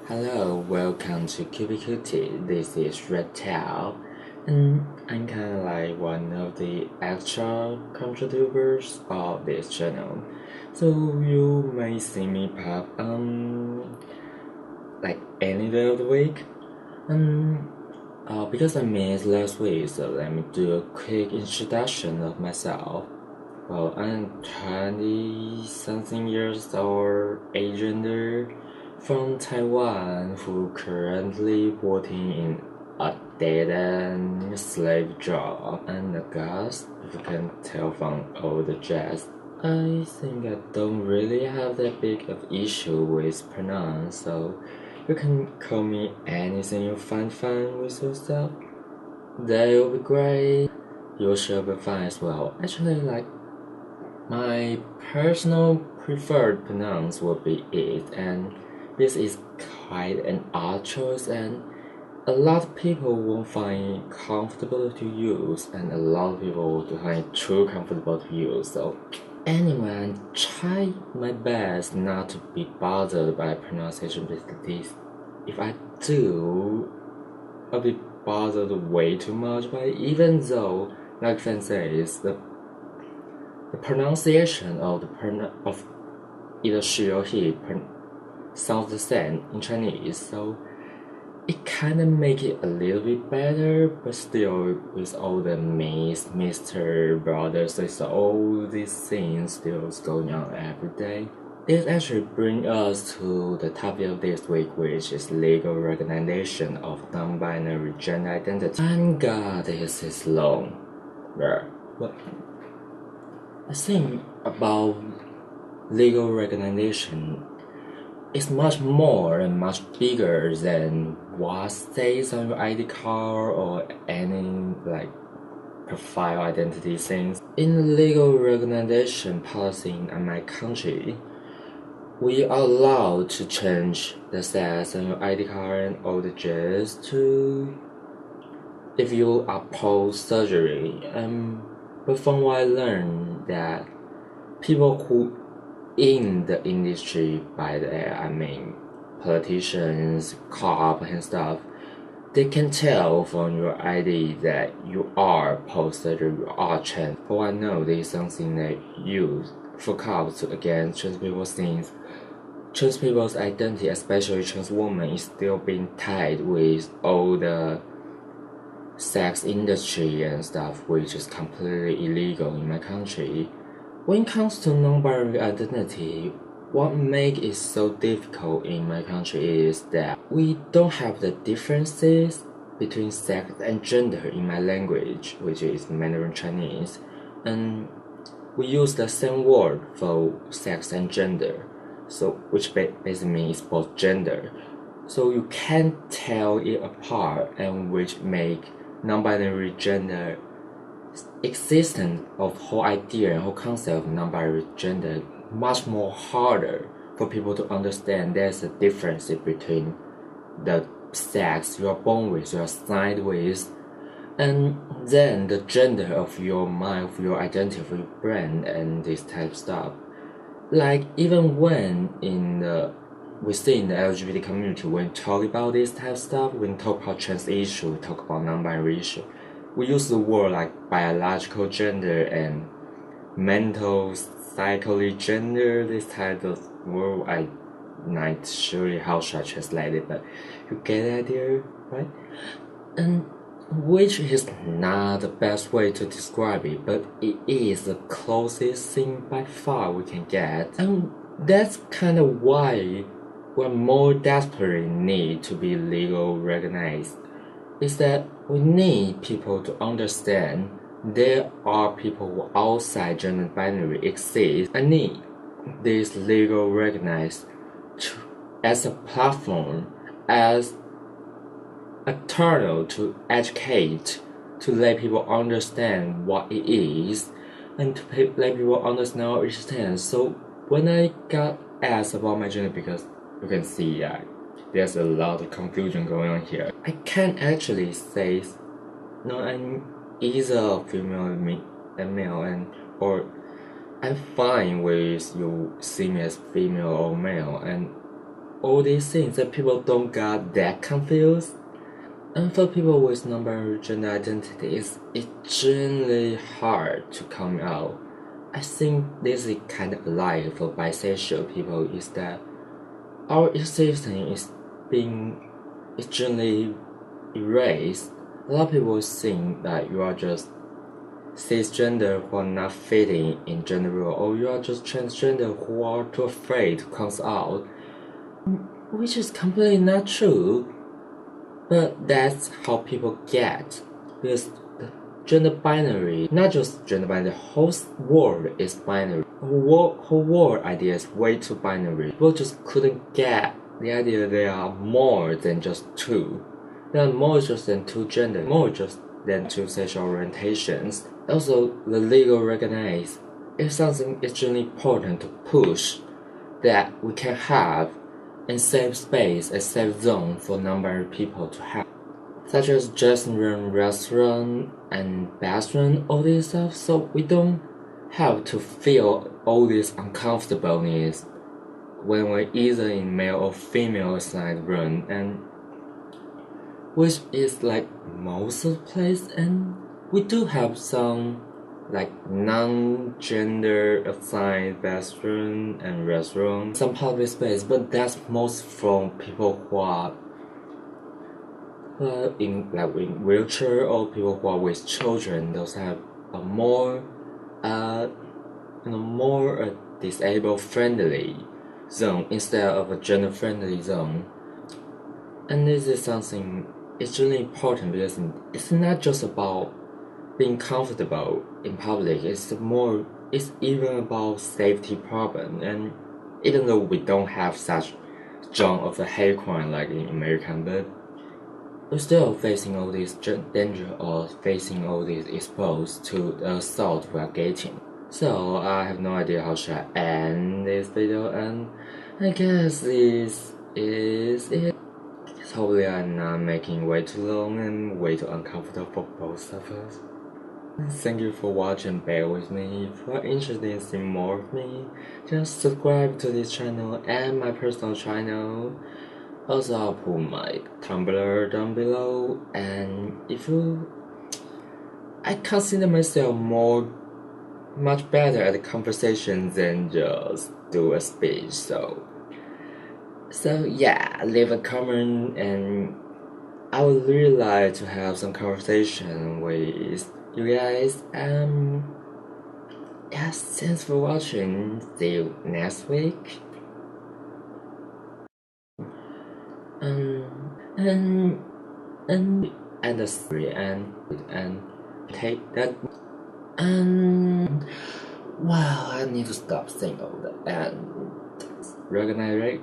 Hello, welcome to Cutie. This is Redtail, and I'm kinda like one of the extra contributors of this channel. So you may see me pop like any day of the week. Um because I missed last week, so let me do a quick introduction of myself. Well, I'm 20 something years old Asian from Taiwan who currently working in a dead end slave job. And I guess if you can tell from all the jazz, I think I don't really have that big of issue with pronoun, so you can call me anything you find fun with yourself. That will be great. You should be fine as well. Actually, like my personal preferred pronouns would be it, and this is quite an odd choice, and a lot of people won't find it comfortable to use, and a lot of people won't find it too comfortable to use. So, anyway, I try my best not to be bothered by pronunciation difficulties. If I do, I'll be bothered way too much by it, even though, like Fan says, the pronunciation of of either she or he sounds the same in Chinese, so it kind of make it a little bit better, but still with all the Miss, Mr. Brothers, with all these things still going on every day. This actually brings us to the topic of this week, which is legal recognition of non-binary gender identity. Thank God this is long. But I think about legal recognition is much more and much bigger than what stays on your ID card or any like profile identity things. In the legal recognition policy in my country, we are allowed to change the sex on your ID card and all the ages to if you are post surgery. But from what I learned that people who in the industry, by the I mean politicians, cop and stuff, they can tell from your ID that you are post surgery, you are trans. For I know this is something they use for cops against trans people's things. Trans people's identity, especially trans women, is still being tied with all the sex industry and stuff, which is completely illegal in my country. When it comes to non-binary identity, what makes it so difficult in my country is that we don't have the differences between sex and gender in my language, which is Mandarin Chinese, and we use the same word for sex and gender, so which basically means both gender. So you can't tell it apart, and which make non-binary gender existence of whole idea and whole concept of non-binary gender much more harder for people to understand. There's a difference between the sex you are born with, you are signed with, and then the gender of your mind, of your identity, of your brain, and this type of stuff. Like even when within the LGBT community, when talk about this type of stuff, when talk about trans issue, talk about non-binary issue, we use the word like biological gender and mental psychology gender. This type of word, I'm not sure how should I translate it, but you get the idea, right? And which is not the best way to describe it, but it is the closest thing by far we can get. And that's kind of why we more desperately need to be legal recognized. Is that we need people to understand there are people who outside gender binary exist and need this legal recognized as a platform, as a tunnel to educate, to let people understand what it is, and to let people understand what it stands. So when I got asked about my gender, because you can see there's a lot of confusion going on here, I can't actually say no, I'm either a female and male, and or I'm fine with you see me as female or male, and all these things that people don't get that confused. And for people with non-gender identities, it's generally hard to come out. I think this is kind of alive for bisexual people is that our existence is being generally erased. A lot of people think that you are just cisgender who are not fitting in gender role, or you are just transgender who are too afraid to come out, which is completely not true. But that's how people get, because the gender binary, not just gender binary, the whole world is binary. Whole world idea is way too binary. People just couldn't get the idea there are more than just two. There are more just than two genders, more just than two sexual orientations. Also, the legal recognize if something is extremely important to push that we can have and safe space, a safe zone for non-binary people to have, such as dressing room, restaurant, and bathroom, all this stuff, so we don't have to feel all this uncomfortableness when we're either in male or female assigned room, and which is like most of the place, and we do have some like non-gender assigned bathroom and restaurant, some public space, but that's most from people who are in wheelchair or people who are with children. Those have a more more disabled friendly zone instead of a gender friendly zone. And this is something it's really important because it's not just about being comfortable in public, it's even about safety problem. And even though we don't have such genre of a hate crime like in America, but we're still facing all this danger or facing all this exposed to the assault we are getting. So I have no idea how should I end this video, and I guess this is it. Hopefully I'm not making way too long and way too uncomfortable for both of us. Thank you for watching, bear with me. If you are interested in seeing more of me, just subscribe to this channel and my personal channel. Also, I'll put my Tumblr down below, and I consider myself much better at conversation than just do a speech, so yeah, leave a comment, and I would really like to have some conversation with you guys. Yes, thanks for watching. See you next week. And the story and take that, and wow, I need to stop saying all that and recognize